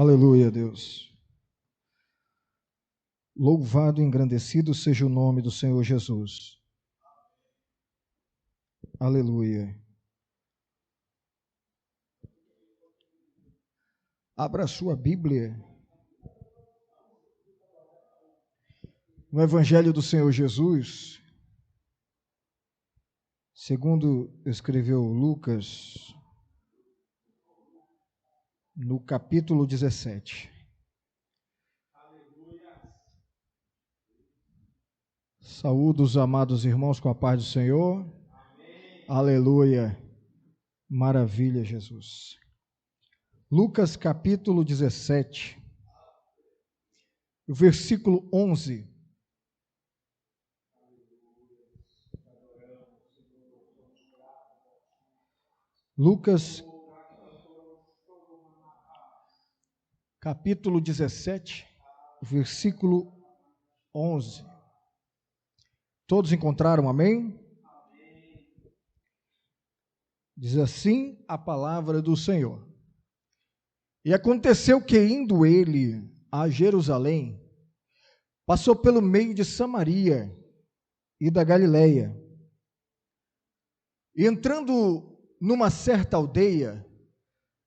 Aleluia, Deus. Louvado e engrandecido seja o nome do Senhor Jesus. Aleluia. Abra a sua Bíblia no Evangelho do Senhor Jesus, segundo escreveu Lucas, no capítulo 17. Saúdo os amados irmãos com a paz do Senhor. Amém. Aleluia. Maravilha, Jesus. Lucas capítulo 17, o versículo 11. Lucas capítulo 17, versículo 11. Todos encontraram, amém? Diz assim a palavra do Senhor. E aconteceu que, indo ele a Jerusalém, passou pelo meio de Samaria e da Galileia. E entrando numa certa aldeia,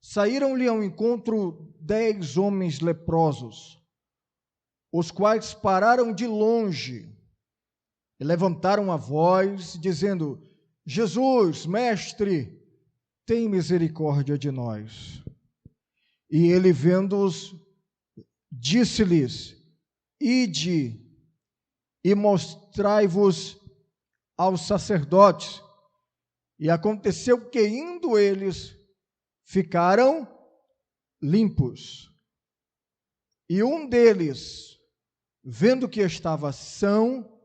saíram-lhe ao encontro 10 homens leprosos, os quais pararam de longe e levantaram a voz, dizendo: Jesus, mestre, tem misericórdia de nós. E ele, vendo-os, disse-lhes: Ide e mostrai-vos aos sacerdotes. E aconteceu que, indo eles, ficaram limpos. E um deles, vendo que estava são,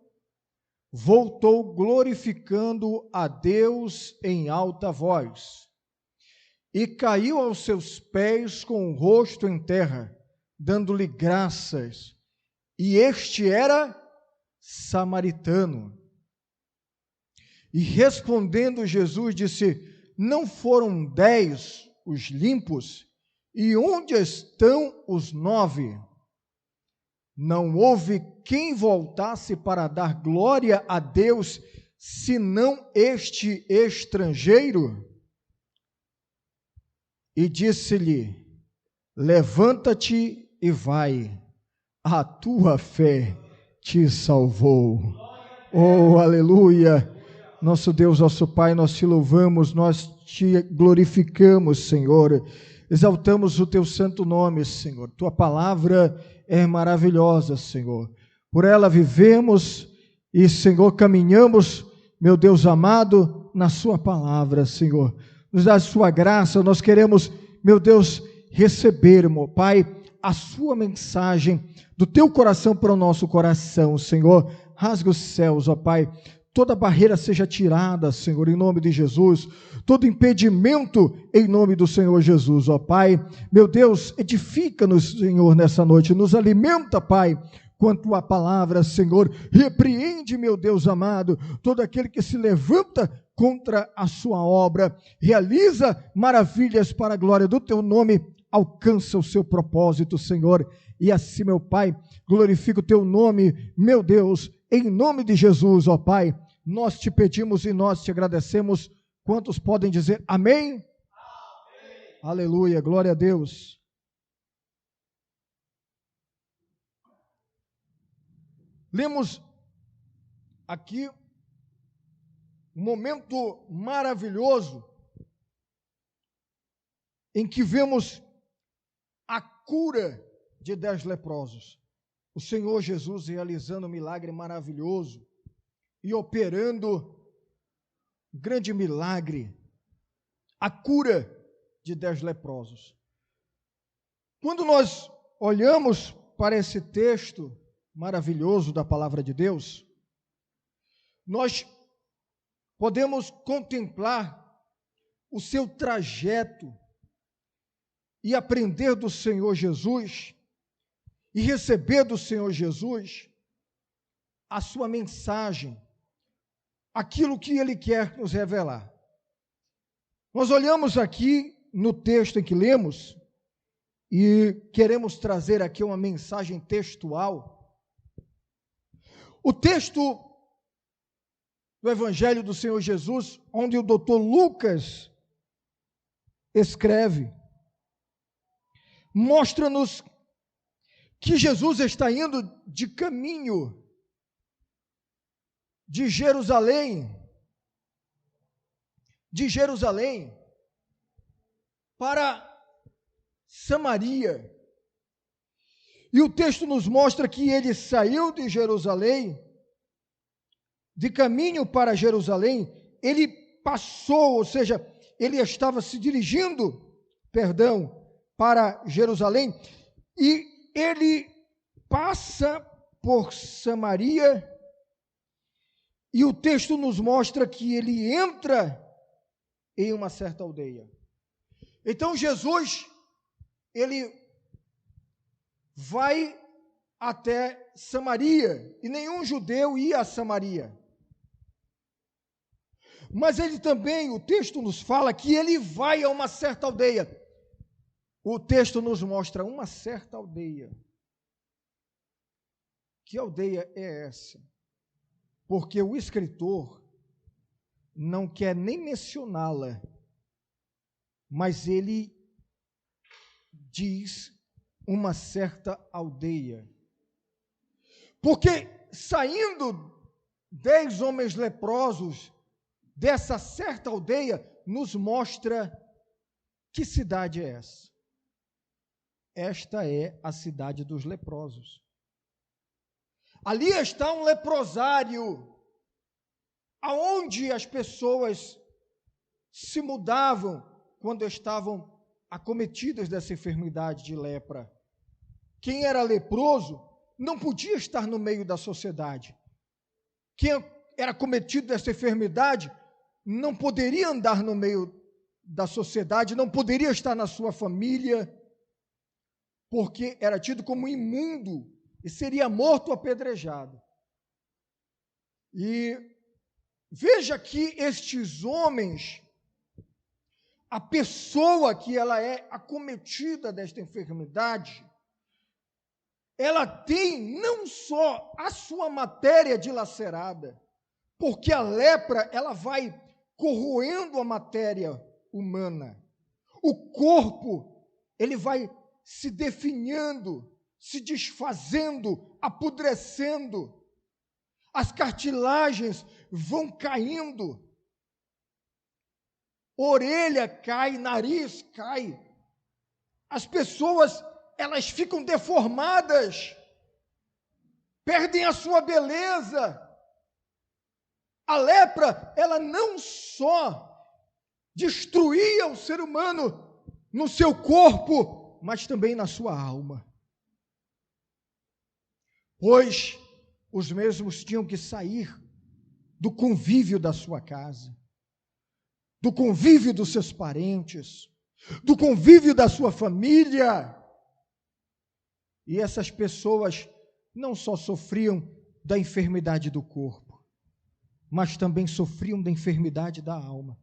voltou glorificando a Deus em alta voz, e caiu aos seus pés com o rosto em terra, dando-lhe graças. E este era samaritano. E respondendo Jesus, disse: Não foram 10 os limpos? E onde estão os 9? Não houve quem voltasse para dar glória a Deus, senão este estrangeiro? E disse-lhe: Levanta-te e vai, a tua fé te salvou. Oh, aleluia! Nosso Deus, nosso Pai, nós te louvamos, nós te glorificamos, Senhor. Exaltamos o teu santo nome, Senhor. Tua palavra é maravilhosa, Senhor. Por ela vivemos e, Senhor, caminhamos, meu Deus amado, na sua palavra, Senhor. Nos dá a sua graça, nós queremos, meu Deus, receber, meu Pai, a sua mensagem do teu coração para o nosso coração, Senhor. Rasga os céus, ó Pai. Toda barreira seja tirada, Senhor, em nome de Jesus. Todo impedimento, em nome do Senhor Jesus, ó Pai. Meu Deus, edifica-nos, Senhor, nessa noite. Nos alimenta, Pai, com a tua palavra, Senhor. Repreende, meu Deus amado, todo aquele que se levanta contra a sua obra. Realiza maravilhas para a glória do teu nome. Alcança o seu propósito, Senhor. E assim, meu Pai, glorifica o teu nome, meu Deus, em nome de Jesus, ó Pai. Nós te pedimos e nós te agradecemos. Quantos podem dizer amém? Amém. Aleluia, glória a Deus. Lemos aqui um momento maravilhoso em que vemos a cura de 10 leprosos. O Senhor Jesus realizando um milagre maravilhoso e operando um grande milagre, a cura de 10 leprosos. Quando nós olhamos para esse texto maravilhoso da palavra de Deus, nós podemos contemplar o seu trajeto e aprender do Senhor Jesus e receber do Senhor Jesus a sua mensagem, aquilo que Ele quer nos revelar. Nós olhamos aqui no texto em que lemos, e queremos trazer aqui uma mensagem textual. O texto do Evangelho do Senhor Jesus, onde o doutor Lucas escreve, mostra-nos que Jesus está indo de caminho de Jerusalém para Samaria. E o texto nos mostra que ele saiu de Jerusalém, de caminho para Jerusalém, ele passou, ou seja, ele estava se dirigindo, para Jerusalém, e ele passa por Samaria, e o texto nos mostra que ele entra em uma certa aldeia. Então Jesus, ele vai até Samaria, e nenhum judeu ia a Samaria. Mas ele também, o texto nos fala que ele vai a uma certa aldeia. O texto nos mostra uma certa aldeia. Que aldeia é essa? Porque o escritor não quer nem mencioná-la, mas ele diz uma certa aldeia. Porque saindo 10 homens leprosos dessa certa aldeia, nos mostra que cidade é essa. Esta é a cidade dos leprosos. Ali está um leprosário, aonde as pessoas se mudavam quando estavam acometidas dessa enfermidade de lepra. Quem era leproso não podia estar no meio da sociedade. Quem era cometido dessa enfermidade não poderia andar no meio da sociedade, não poderia estar na sua família, porque era tido como imundo e seria morto apedrejado. E veja que estes homens, a pessoa que ela é acometida desta enfermidade, ela tem não só a sua matéria dilacerada, porque a lepra, ela vai corroendo a matéria humana. O corpo, ele vai se definhando, se desfazendo, apodrecendo. As cartilagens vão caindo. Orelha cai, nariz cai. As pessoas, elas ficam deformadas, perdem a sua beleza. A lepra, ela não só destruía o ser humano no seu corpo, mas também na sua alma. Pois os mesmos tinham que sair do convívio da sua casa, do convívio dos seus parentes, do convívio da sua família. E essas pessoas não só sofriam da enfermidade do corpo, mas também sofriam da enfermidade da alma.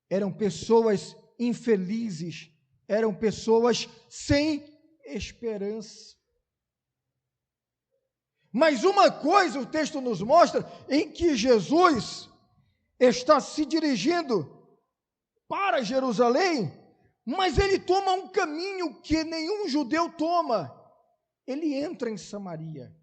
Eram pessoas infelizes, eram pessoas sem esperança. Mas uma coisa o texto nos mostra, em que Jesus está se dirigindo para Jerusalém, mas ele toma um caminho que nenhum judeu toma. Ele entra em Samaria.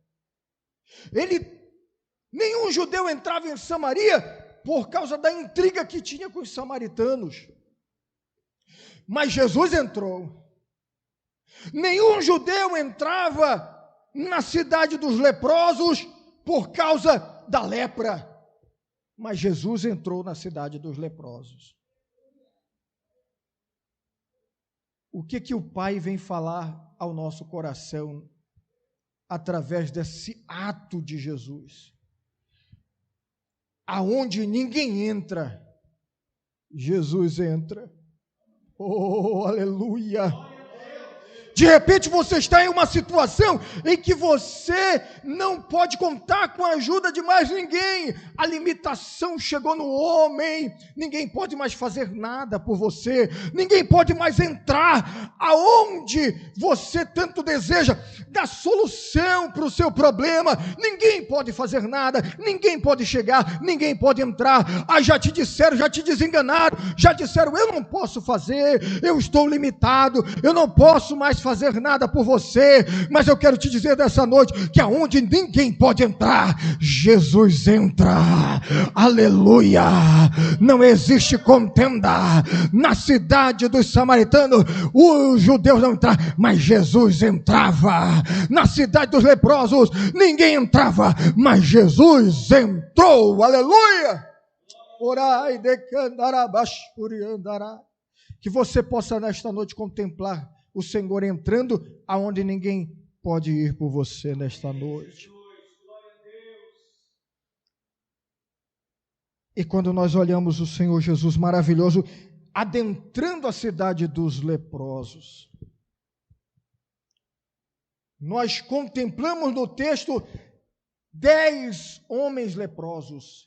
Nenhum judeu entrava em Samaria por causa da intriga que tinha com os samaritanos. Mas Jesus entrou. Nenhum judeu entrava na cidade dos leprosos por causa da lepra. Mas Jesus entrou na cidade dos leprosos. O que o Pai vem falar ao nosso coração através desse ato de Jesus? Aonde ninguém entra, Jesus entra. Oh, aleluia! De repente você está em uma situação em que você não pode contar com a ajuda de mais ninguém. A limitação chegou no homem. Ninguém pode mais fazer nada por você. Ninguém pode mais entrar aonde você tanto deseja, dar solução para o seu problema. Ninguém pode fazer nada. Ninguém pode chegar. Ninguém pode entrar. Ah, já te disseram, já te desenganaram. Já disseram, eu não posso fazer. Eu estou limitado. Eu não posso mais fazer nada por você, mas eu quero te dizer dessa noite, que aonde ninguém pode entrar, Jesus entra, aleluia. Não existe contenda. Na cidade dos samaritanos, os judeus não entraram, mas Jesus entrava. Na cidade dos leprosos, ninguém entrava, mas Jesus entrou, aleluia. Orai de candarabash puriandará. Que você possa nesta noite contemplar o Senhor entrando aonde ninguém pode ir por você nesta noite. E quando nós olhamos o Senhor Jesus maravilhoso adentrando a cidade dos leprosos, nós contemplamos no texto 10 homens leprosos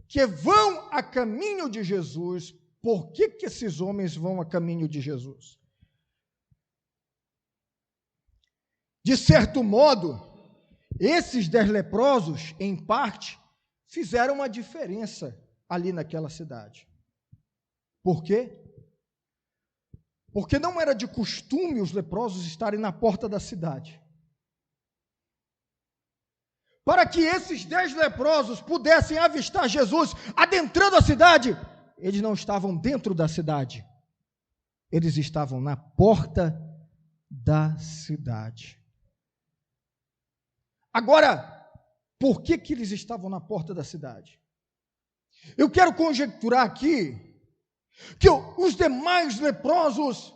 que vão a caminho de Jesus. Por que esses homens vão a caminho de Jesus? De certo modo, esses 10 leprosos, em parte, fizeram uma diferença ali naquela cidade. Por quê? Porque não era de costume os leprosos estarem na porta da cidade. Para que esses 10 leprosos pudessem avistar Jesus adentrando a cidade, eles não estavam dentro da cidade, eles estavam na porta da cidade. Agora, por que eles estavam na porta da cidade? Eu quero conjecturar aqui que os demais leprosos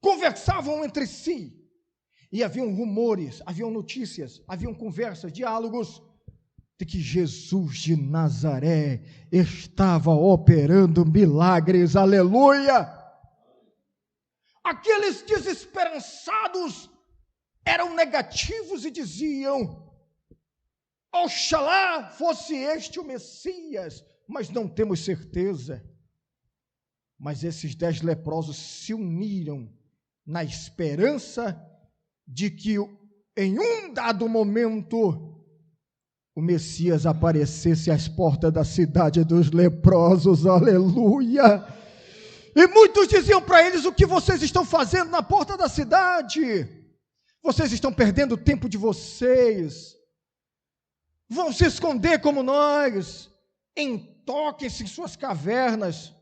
conversavam entre si, e haviam rumores, haviam notícias, haviam conversas, diálogos, de que Jesus de Nazaré estava operando milagres, aleluia! Aqueles desesperançados eram negativos e diziam, oxalá fosse este o Messias, mas não temos certeza. Mas esses 10 leprosos se uniram na esperança de que em um dado momento o Messias aparecesse às portas da cidade dos leprosos, aleluia. E muitos diziam para eles, o que vocês estão fazendo na porta da cidade? Vocês estão perdendo o tempo de vocês, vão se esconder como nós, entoquem-se em suas cavernas,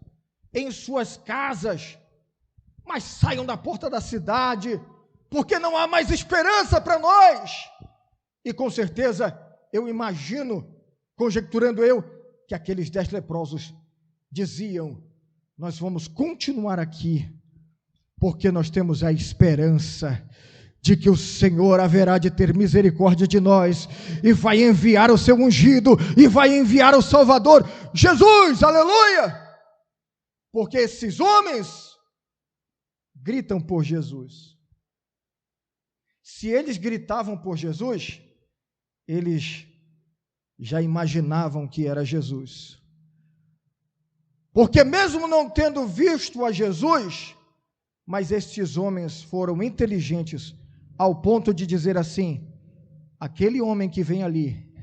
em suas casas, mas saiam da porta da cidade, porque não há mais esperança para nós. E com certeza, eu imagino, conjecturando eu, que aqueles 10 leprosos diziam, nós vamos continuar aqui, porque nós temos a esperança de que o Senhor haverá de ter misericórdia de nós, e vai enviar o seu ungido, e vai enviar o Salvador, Jesus, aleluia! Porque esses homens gritam por Jesus. Se eles gritavam por Jesus, eles já imaginavam que era Jesus. Porque mesmo não tendo visto a Jesus, mas estes homens foram inteligentes ao ponto de dizer assim, aquele homem que vem ali,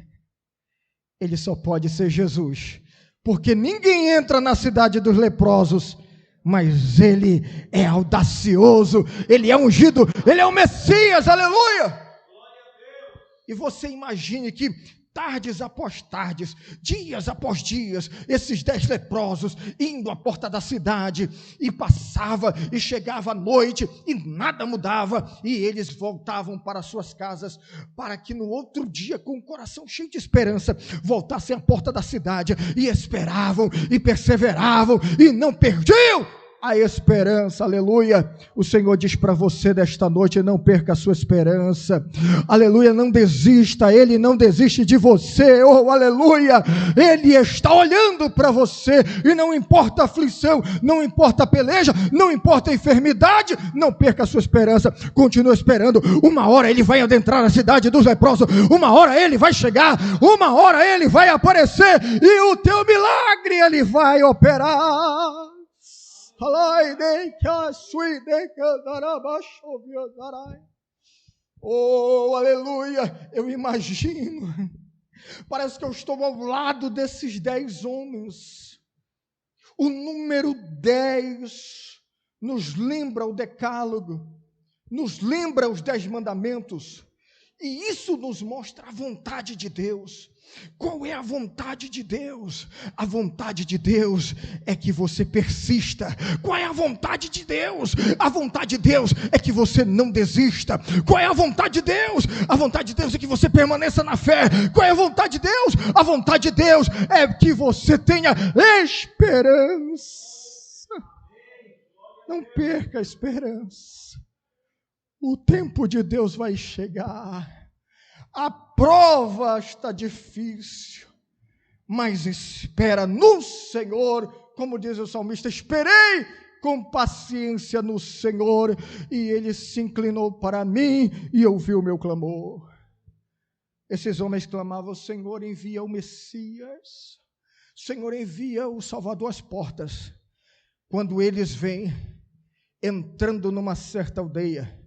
ele só pode ser Jesus, porque ninguém entra na cidade dos leprosos, mas ele é audacioso, ele é ungido, ele é o Messias, aleluia! E você imagine que tardes após tardes, dias após dias, esses 10 leprosos indo à porta da cidade, e passava e chegava a noite e nada mudava, e eles voltavam para suas casas, para que no outro dia, com o coração cheio de esperança, voltassem à porta da cidade, e esperavam, e perseveravam, e não perdiam a esperança, aleluia. O Senhor diz para você desta noite: não perca a sua esperança, aleluia, não desista, Ele não desiste de você, oh, aleluia, Ele está olhando para você, e não importa a aflição, não importa a peleja, não importa a enfermidade, não perca a sua esperança, continue esperando. Uma hora Ele vai adentrar na cidade dos leprosos, uma hora Ele vai chegar, uma hora Ele vai aparecer, e o teu milagre Ele vai operar. Oh, aleluia, eu imagino, parece que eu estou ao lado desses 10 homens, o número 10 nos lembra o decálogo, nos lembra os 10 mandamentos, e isso nos mostra a vontade de Deus. Qual é a vontade de Deus? A vontade de Deus é que você persista. Qual é a vontade de Deus? A vontade de Deus é que você não desista. Qual é a vontade de Deus? A vontade de Deus é que você permaneça na fé. Qual é a vontade de Deus? A vontade de Deus é que você tenha esperança. Não perca a esperança. O tempo de Deus vai chegar. A prova está difícil, mas espera no Senhor, como diz o salmista: esperei com paciência no Senhor, e Ele se inclinou para mim e ouviu o meu clamor. Esses homens clamavam: Senhor, envia o Messias, Senhor, envia o Salvador às portas. Quando eles vêm entrando numa certa aldeia,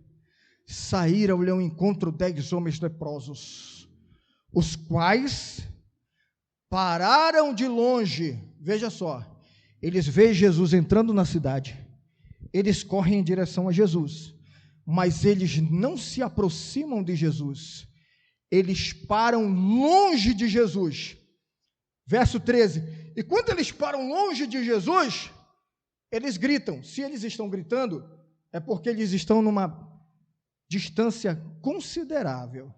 saíram-lhe ao encontro 10 homens leprosos, os quais pararam de longe. Veja só, eles veem Jesus entrando na cidade, eles correm em direção a Jesus, mas eles não se aproximam de Jesus, eles param longe de Jesus. Verso 13, e quando eles param longe de Jesus, eles gritam. Se eles estão gritando, é porque eles estão numa distância considerável.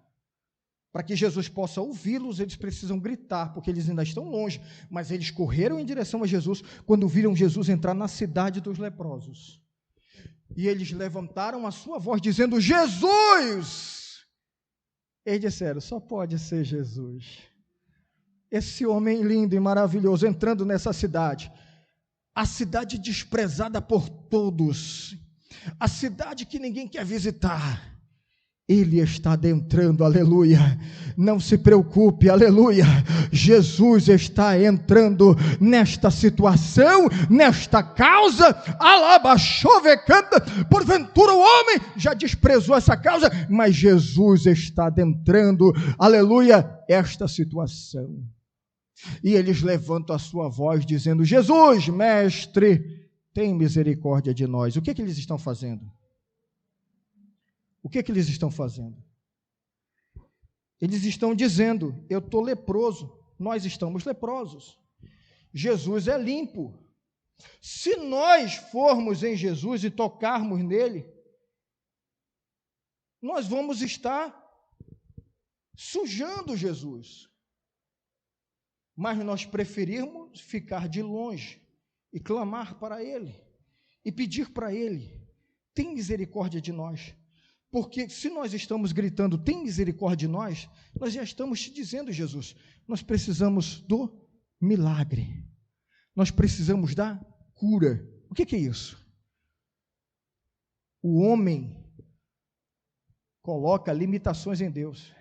Para que Jesus possa ouvi-los, eles precisam gritar, porque eles ainda estão longe, mas eles correram em direção a Jesus, quando viram Jesus entrar na cidade dos leprosos, e eles levantaram a sua voz, dizendo: Jesus! Eles disseram: só pode ser Jesus, esse homem lindo e maravilhoso, entrando nessa cidade, a cidade desprezada por todos, a cidade que ninguém quer visitar, Ele está adentrando, aleluia, não se preocupe, aleluia, Jesus está entrando nesta situação, nesta causa, alabachovecanta, porventura o homem já desprezou essa causa, mas Jesus está adentrando, aleluia, esta situação, e eles levantam a sua voz dizendo: Jesus, mestre, tem misericórdia de nós. O que eles estão fazendo? O que eles estão fazendo? Eles estão dizendo: eu estou leproso, nós estamos leprosos, Jesus é limpo, se nós formos em Jesus e tocarmos nele, nós vamos estar sujando Jesus, mas nós preferimos ficar de longe e clamar para Ele, e pedir para Ele: tem misericórdia de nós, porque se nós estamos gritando, tem misericórdia de nós, nós já estamos te dizendo: Jesus, nós precisamos do milagre, nós precisamos da cura. O que é isso? O homem coloca limitações em Deus.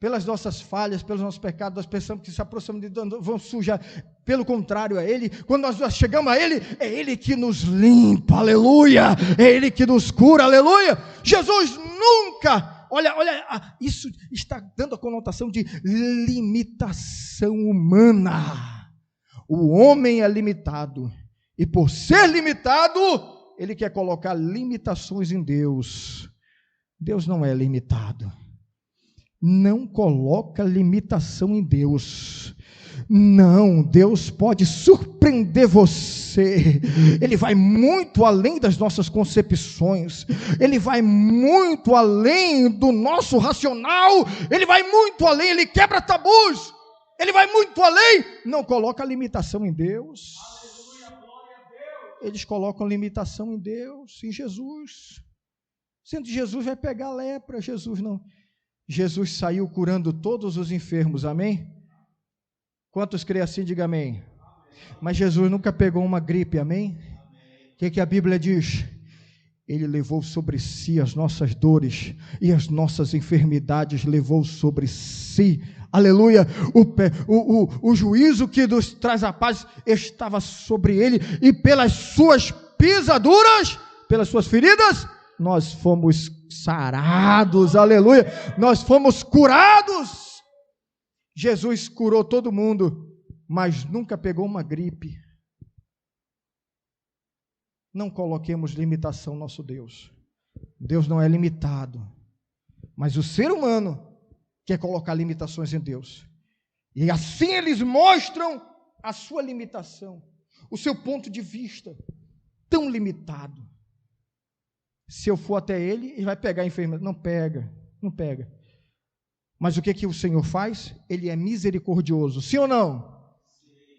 Pelas nossas falhas, pelos nossos pecados, nós pensamos que se aproximam de Deus, vão sujar. Pelo contrário, é Ele, quando nós chegamos a Ele, é Ele que nos limpa, aleluia, é Ele que nos cura, aleluia. Jesus nunca, olha, isso está dando a conotação de limitação humana. O homem é limitado, e por ser limitado, ele quer colocar limitações em Deus. Deus não é limitado. Não coloca limitação em Deus. Não, Deus pode surpreender você. Ele vai muito além das nossas concepções. Ele vai muito além do nosso racional. Ele vai muito além, Ele quebra tabus. Ele vai muito além. Não coloca limitação em Deus. eles colocam limitação em Deus, em Jesus. Sendo que Jesus vai pegar a lepra, Jesus não. Jesus saiu curando todos os enfermos, amém? Quantos creem assim, diga amém. Mas Jesus nunca pegou uma gripe, amém? O que a Bíblia diz? Ele levou sobre si as nossas dores e as nossas enfermidades levou sobre si. Aleluia, o juízo que nos traz a paz estava sobre ele, e pelas suas pisaduras, pelas suas feridas, nós fomos sarados, aleluia, nós fomos curados. Jesus curou todo mundo, mas nunca pegou uma gripe. Não coloquemos limitação no nosso Deus. Deus não é limitado, mas o ser humano quer colocar limitações em Deus, e assim eles mostram a sua limitação, o seu ponto de vista tão limitado. Se eu for até ele, ele vai pegar a enfermidade. Não pega, não pega. Mas o que o Senhor faz? Ele é misericordioso, sim ou não?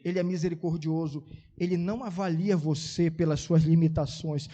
Ele é misericordioso, ele não avalia você pelas suas limitações,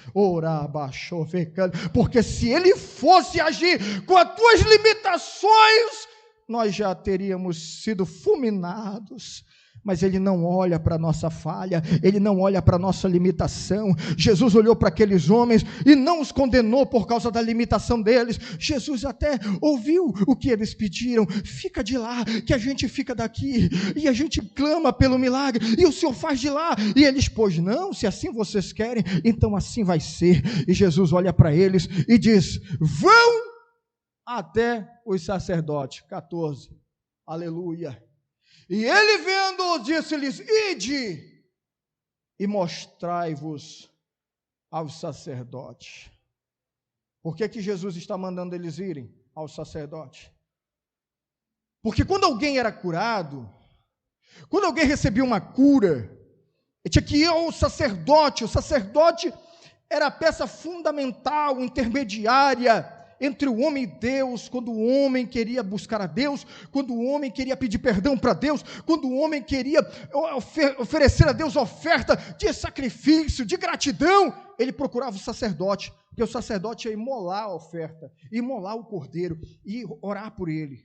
porque se ele fosse agir com as tuas limitações, nós já teríamos sido fulminados. Mas ele não olha para a nossa falha, ele não olha para a nossa limitação. Jesus olhou para aqueles homens e não os condenou por causa da limitação deles. Jesus até ouviu o que eles pediram: fica de lá, que a gente fica daqui, e a gente clama pelo milagre, e o Senhor faz de lá. E eles, pois não, se assim vocês querem, então assim vai ser. E Jesus olha para eles e diz: vão até os sacerdotes. 14, aleluia. E ele vendo, disse-lhes: ide e mostrai-vos aos sacerdotes. Por que Jesus está mandando eles irem aos sacerdotes? Porque quando alguém era curado, quando alguém recebia uma cura, ele tinha que ir ao sacerdote. O sacerdote era a peça fundamental, intermediária entre o homem e Deus, quando o homem queria buscar a Deus, quando o homem queria pedir perdão para Deus, quando o homem queria oferecer a Deus oferta de sacrifício, de gratidão, ele procurava o sacerdote, porque o sacerdote ia imolar a oferta, imolar o cordeiro e orar por ele.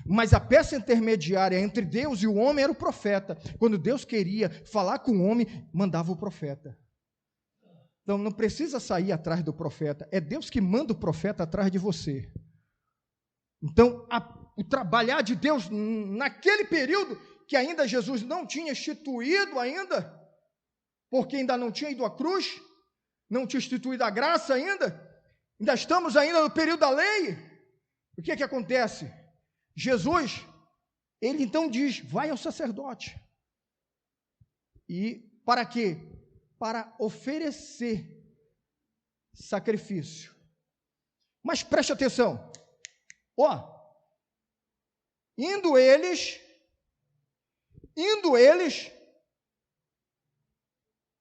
Mas a peça intermediária entre Deus e o homem era o profeta. Quando Deus queria falar com o homem, mandava o profeta. Então não precisa sair atrás do profeta, é Deus que manda o profeta atrás de você. Então o trabalhar de Deus naquele período, que ainda Jesus não tinha instituído ainda, porque ainda não tinha ido à cruz, não tinha instituído a graça ainda estamos ainda no período da lei. O que acontece? Jesus, ele então diz: vai ao sacerdote. E para quê? Para oferecer sacrifício. Mas preste atenção, indo eles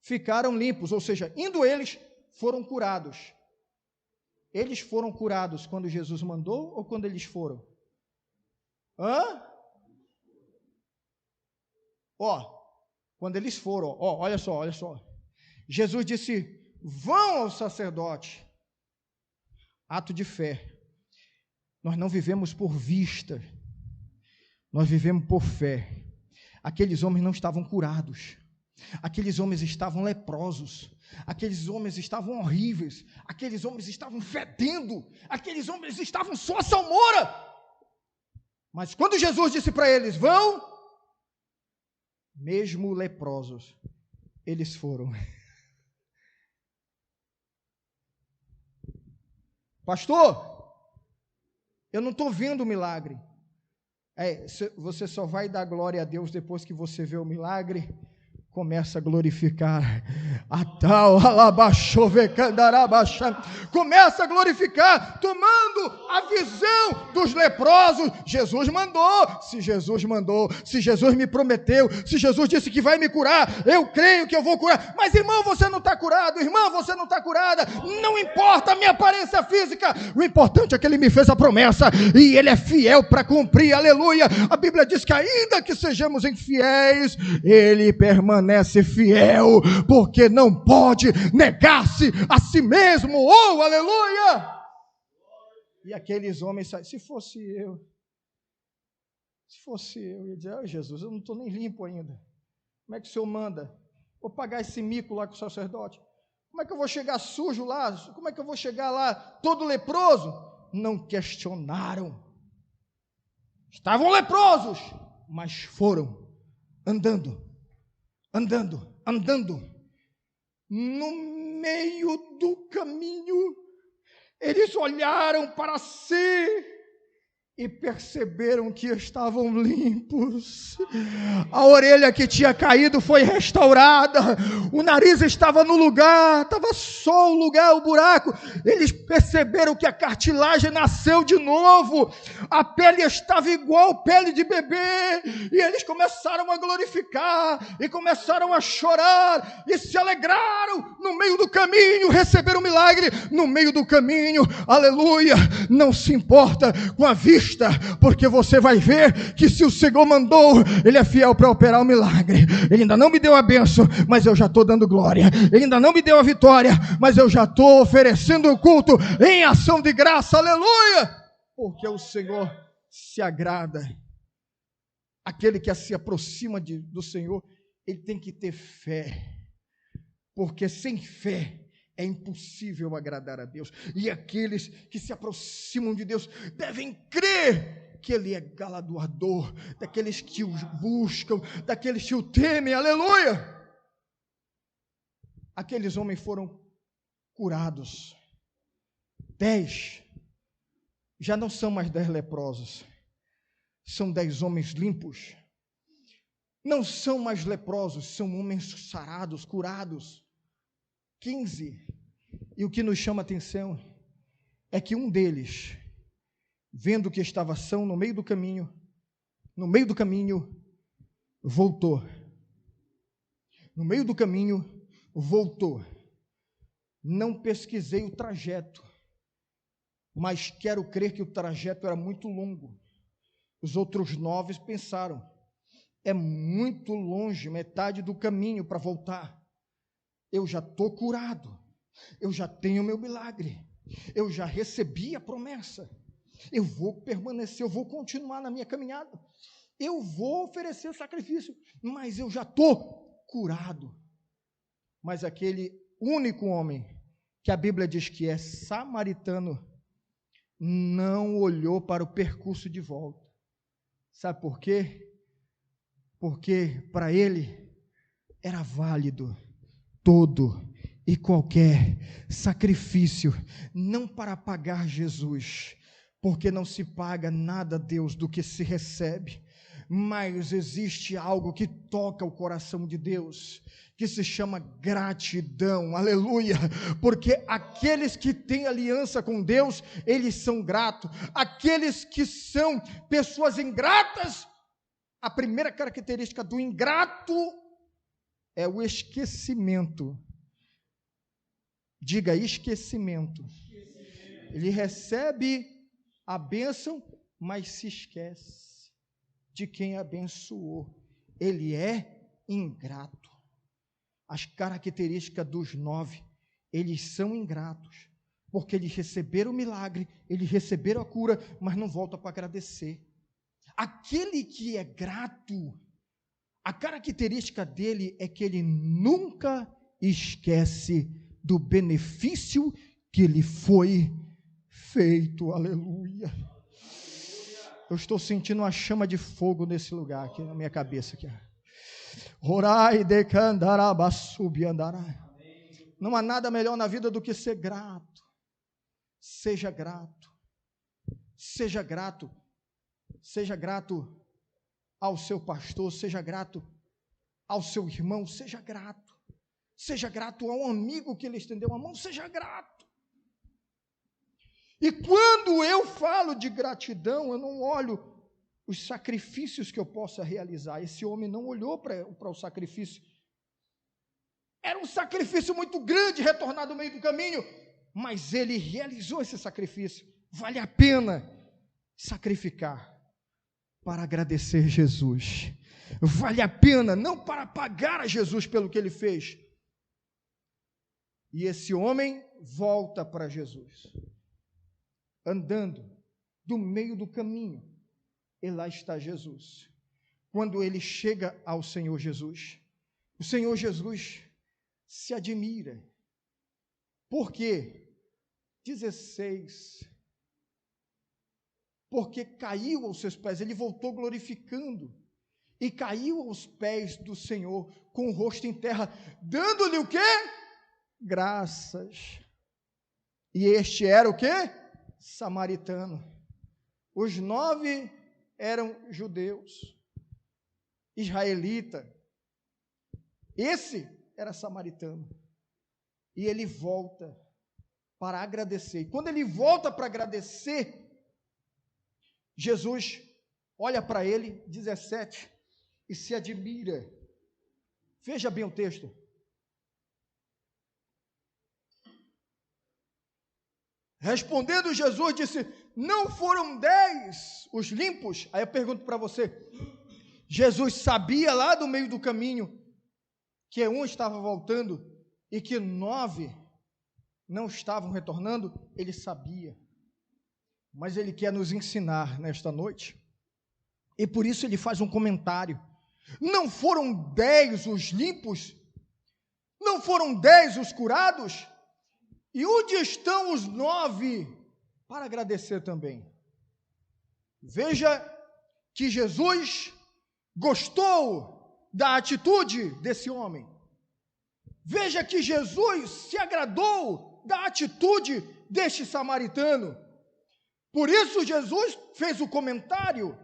ficaram limpos, ou seja, indo eles foram curados. Eles foram curados quando Jesus mandou ou quando eles foram? Quando eles foram, olha só. Jesus disse: vão ao sacerdote. Ato de fé. Nós não vivemos por vista, nós vivemos por fé. Aqueles homens não estavam curados, aqueles homens estavam leprosos, aqueles homens estavam horríveis, aqueles homens estavam fedendo, aqueles homens estavam só a salmoura. Mas quando Jesus disse para eles: vão, mesmo leprosos, eles foram. Pastor, eu não estou vendo o milagre. Você só vai dar glória a Deus depois que você vê o milagre. Começa a glorificar. Começa a glorificar, tomando a visão dos leprosos. Jesus mandou. Se Jesus mandou, se Jesus me prometeu, se Jesus disse que vai me curar, eu creio que eu vou curar. Mas irmão, você não está curado, irmã, você não está curada. Não importa a minha aparência física, o importante é que ele me fez a promessa e ele é fiel para cumprir. Aleluia. A Bíblia diz que ainda que sejamos infiéis, ele permanece permanece fiel, porque não pode negar-se a si mesmo. Oh, aleluia! E aqueles homens, se fosse eu, ia dizer: oh, Jesus, eu não estou nem limpo ainda. Como é que o Senhor manda? Vou pagar esse mico lá com o sacerdote. Como é que eu vou chegar sujo lá? Como é que eu vou chegar lá todo leproso? Não questionaram. Estavam leprosos, mas foram andando. No meio do caminho, eles olharam para si e perceberam que estavam limpos. A orelha que tinha caído foi restaurada, o nariz estava no lugar, estava só o buraco. Eles perceberam que a cartilagem nasceu de novo, a pele estava igual pele de bebê, e eles começaram a glorificar, e começaram a chorar, e se alegraram no meio do caminho, receberam um milagre no meio do caminho. Aleluia! Não se importa com a vista, porque você vai ver que se o Senhor mandou, Ele é fiel para operar o milagre. Ele ainda não me deu a bênção, mas eu já estou dando glória. Ele ainda não me deu a vitória, mas eu já estou oferecendo o culto em ação de graça. Aleluia! Porque o Senhor se agrada. Aquele que se aproxima do Senhor, ele tem que ter fé, porque sem fé é impossível agradar a Deus. E aqueles que se aproximam de Deus devem crer que Ele é galardoador daqueles que o buscam, daqueles que o temem. Aleluia! Aqueles homens foram curados. 10 já não são mais 10 leprosos, são 10 homens limpos. Não são mais leprosos, são homens sarados, curados. 15, e o que nos chama a atenção é que um deles, vendo que estava são no meio do caminho, voltou. No meio do caminho, voltou. Não pesquisei o trajeto, mas quero crer que o trajeto era muito longo. Os outros 9 pensaram: é muito longe, metade do caminho para voltar. Eu já estou curado, eu já tenho meu milagre, eu já recebi a promessa, eu vou permanecer, eu vou continuar na minha caminhada, eu vou oferecer sacrifício, mas eu já estou curado. Mas aquele único homem, que a Bíblia diz que é samaritano, não olhou para o percurso de volta. Sabe por quê? Porque para ele era válido todo e qualquer sacrifício, não para pagar Jesus, porque não se paga nada a Deus do que se recebe, mas existe algo que toca o coração de Deus, que se chama gratidão. Aleluia! Porque aqueles que têm aliança com Deus, eles são gratos. Aqueles que são pessoas ingratas, a primeira característica do ingrato é o esquecimento. Diga: esquecimento. Ele recebe a bênção, mas se esquece de quem abençoou. Ele é ingrato. As características dos 9, eles são ingratos, porque eles receberam o milagre, eles receberam a cura, mas não voltam para agradecer. Aquele que é grato, a característica dele é que ele nunca esquece do benefício que lhe foi feito. Aleluia! Eu estou sentindo uma chama de fogo nesse lugar, aqui na minha cabeça. Aqui. Orai de candarabassubi andarai. Não há nada melhor na vida do que ser grato. Seja grato. Seja grato. Seja grato ao seu pastor, seja grato ao seu irmão, seja grato a um amigo que lhe estendeu a mão, seja grato. E quando eu falo de gratidão, eu não olho os sacrifícios que eu possa realizar. Esse homem não olhou para o sacrifício, era um sacrifício muito grande retornar do meio do caminho, mas ele realizou esse sacrifício. Vale a pena sacrificar para agradecer Jesus. vale a pena, não para pagar a Jesus pelo que ele fez. E esse homem volta para Jesus, andando do meio do caminho, e lá está Jesus. Quando ele chega ao Senhor Jesus, o Senhor Jesus se admira. Por quê? 16. Porque caiu aos seus pés, ele voltou glorificando, e caiu aos pés do Senhor, com o rosto em terra, dando-lhe o quê? Graças. E este era o quê? Samaritano. Os 9 eram judeus, israelita. Esse era samaritano. E ele volta para agradecer. E quando ele volta para agradecer, Jesus olha para ele, 17, e se admira. Veja bem o texto. Respondendo Jesus, disse: não foram 10 os limpos? Aí eu pergunto para você, Jesus sabia lá do meio do caminho que um estava voltando e que 9 não estavam retornando? Ele sabia, mas ele quer nos ensinar nesta noite, e por isso ele faz um comentário. Não foram 10 os limpos? Não foram 10 os curados? E onde estão os 9 para agradecer também? Veja que Jesus gostou da atitude desse homem. Veja que Jesus se agradou da atitude deste samaritano. Por isso Jesus fez o comentário,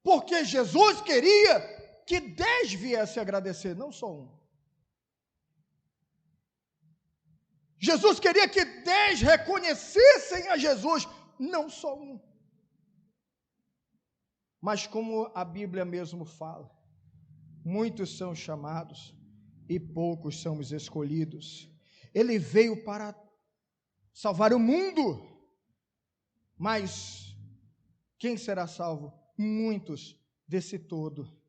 porque Jesus queria que 10 viessem agradecer, não só um. Jesus queria que 10 reconhecessem a Jesus, não só um. Mas como a Bíblia mesmo fala, muitos são chamados e poucos são os escolhidos. Ele veio para salvar o mundo, mas quem será salvo? Muitos desse todo.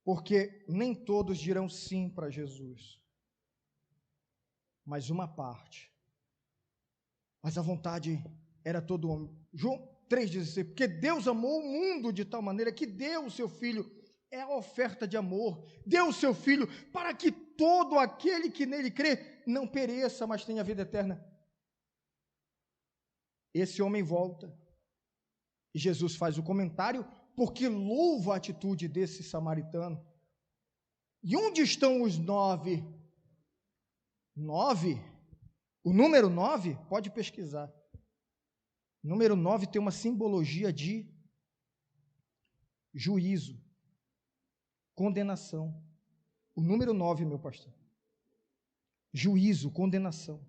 Porque nem todos dirão sim para Jesus, mas uma parte. Mas a vontade era todo homem. João 3,16, porque Deus amou o mundo de tal maneira que deu o seu Filho, é a oferta de amor, deu o seu Filho para que todo aquele que nele crê não pereça, mas tenha vida eterna. Esse homem volta, e Jesus faz o comentário, porque louva a atitude desse samaritano. E onde estão os 9? 9? O número 9, pode pesquisar. O número 9 tem uma simbologia de juízo, condenação. O número 9, meu pastor. Juízo, condenação.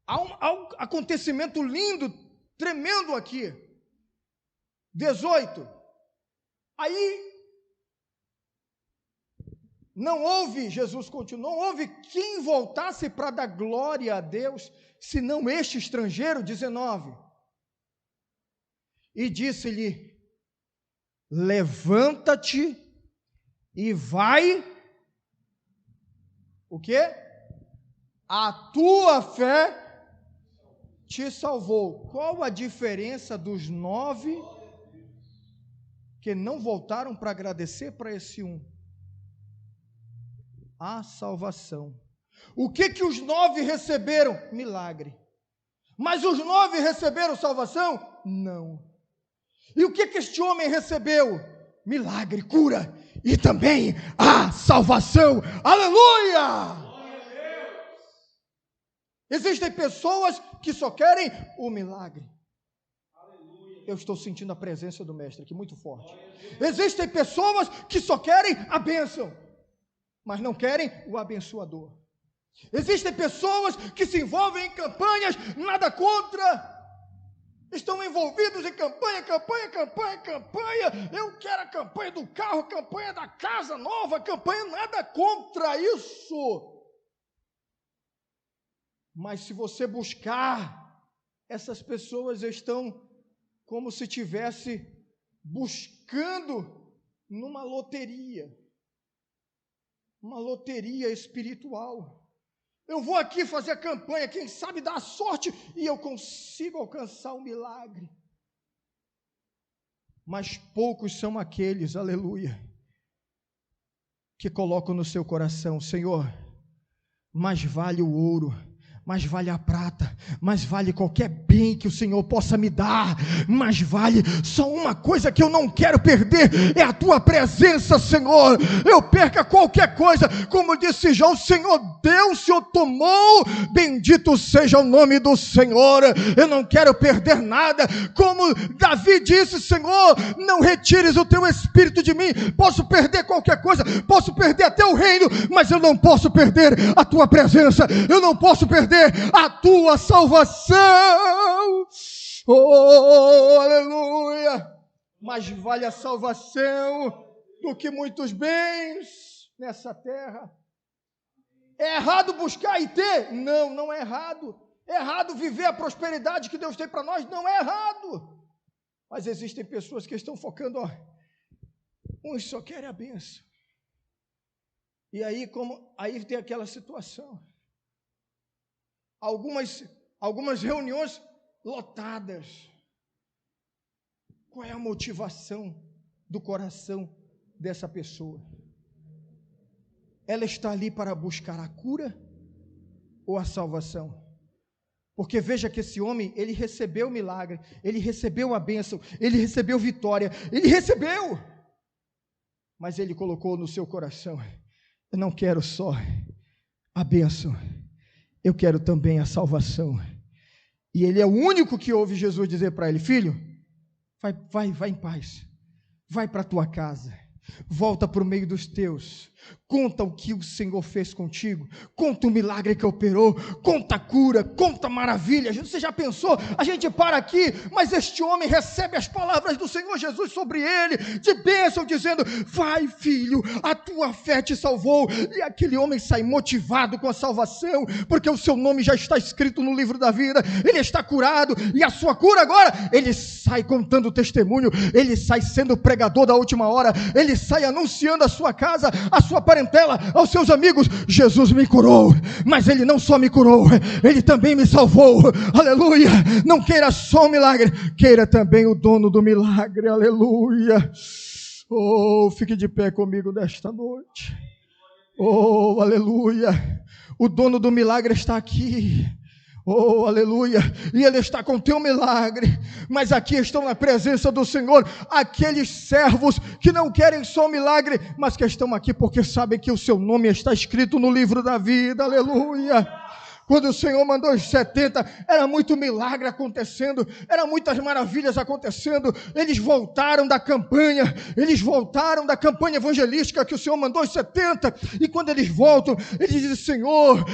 Há um acontecimento lindo, tremendo aqui. 18. Aí, não houve, Jesus continuou, não houve quem voltasse para dar glória a Deus, senão este estrangeiro. 19. E disse-lhe: levanta-te e vai, o quê? A tua fé te salvou. Qual a diferença dos 9 que não voltaram para agradecer para esse um? A salvação. O que os 9 receberam? Milagre. Mas os 9 receberam salvação? Não. E o que este homem recebeu? Milagre, cura e também a salvação. Aleluia! Existem pessoas que só querem o milagre. Eu estou sentindo a presença do mestre aqui muito forte. Existem pessoas que só querem a bênção, mas não querem o abençoador. Existem pessoas que se envolvem em campanhas, nada contra, estão envolvidos em campanha. Eu quero a campanha do carro, a campanha da casa nova, campanha, nada contra isso. Mas se você buscar essas pessoas estão como se estivesse buscando numa loteria, uma loteria espiritual. Eu vou aqui fazer a campanha, quem sabe dar sorte e eu consigo alcançar um milagre. Mas poucos são aqueles, aleluia, que colocam no seu coração: Senhor, mais vale o ouro, mais vale a prata, mais vale qualquer bem que o Senhor possa me dar, mais vale só uma coisa que eu não quero perder, é a tua presença, Senhor. Eu perca qualquer coisa, como disse Jó, o Senhor deu, o Senhor tomou, bendito seja o nome do Senhor. Eu não quero perder nada, como Davi disse: Senhor, não retires o teu espírito de mim. Posso perder qualquer coisa, posso perder até o reino, mas eu não posso perder a tua presença, eu não posso perder a tua salvação. Oh, aleluia! Mais vale a salvação do que muitos bens nessa terra. É errado buscar e ter? Não, não é errado. É errado viver a prosperidade que Deus tem para nós? Não é errado. Mas existem pessoas que estão focando, uns só querem a bênção. E aí, aí tem aquela situação. Algumas reuniões lotadas. Qual é a motivação do coração dessa pessoa? Ela está ali para buscar a cura ou a salvação? Porque veja que esse homem, ele recebeu o milagre, ele recebeu a bênção, ele recebeu vitória, ele recebeu, mas ele colocou no seu coração: eu não quero só a bênção, eu quero também a salvação. E ele é o único que ouve Jesus dizer para ele: filho, vai em paz, vai para a tua casa, volta para o meio dos teus, conta o que o Senhor fez contigo, conta o milagre que operou, conta a cura, conta a maravilha. Você já pensou? A gente para aqui, mas este homem recebe as palavras do Senhor Jesus sobre ele, de bênção, dizendo: vai, filho, a tua fé te salvou. E aquele homem sai motivado com a salvação, porque o seu nome já está escrito no livro da vida, ele está curado, e a sua cura agora, ele sai contando testemunho, ele sai sendo pregador da última hora, ele sai anunciando a sua casa, a sua parentela, aos seus amigos: Jesus me curou, mas ele não só me curou, ele também me salvou. Aleluia! Não queira só o milagre, queira também o dono do milagre. Aleluia! Oh, fique de pé comigo nesta noite. Oh, aleluia! O dono do milagre está aqui. Oh, aleluia, e ele está com o teu milagre, mas aqui estão na presença do Senhor aqueles servos que não querem só o milagre, mas que estão aqui porque sabem que o seu nome está escrito no livro da vida. Aleluia! Quando o Senhor mandou os 70, era muito milagre acontecendo, era muitas maravilhas acontecendo. Eles voltaram da campanha evangelística que o Senhor mandou os 70, e quando eles voltam, eles dizem: Senhor,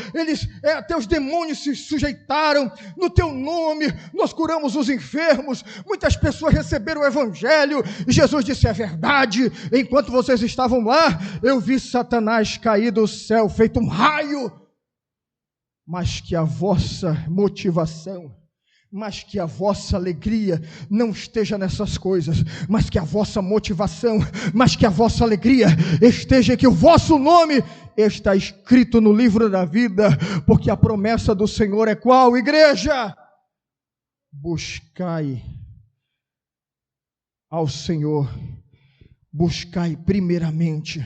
até os demônios se sujeitaram no teu nome, nós curamos os enfermos, muitas pessoas receberam o evangelho. E Jesus disse: é verdade, enquanto vocês estavam lá, eu vi Satanás cair do céu feito um raio. Mas que a vossa motivação, mas que a vossa alegria não esteja nessas coisas, mas que a vossa motivação, mas que a vossa alegria esteja que o vosso nome está escrito no livro da vida, porque a promessa do Senhor é qual, igreja? Buscai ao Senhor, buscai primeiramente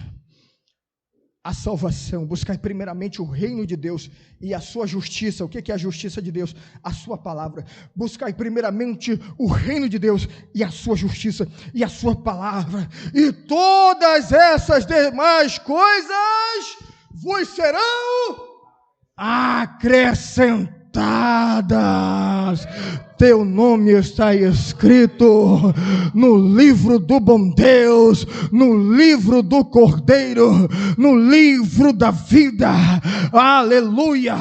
a salvação, buscai primeiramente o reino de Deus e a sua justiça. O que é a justiça de Deus? A sua palavra. Buscai primeiramente o reino de Deus e a sua justiça e a sua palavra, e todas essas demais coisas vos serão acrescentadas. Teu nome está escrito no livro do bom Deus, no livro do Cordeiro, no livro da vida. Aleluia!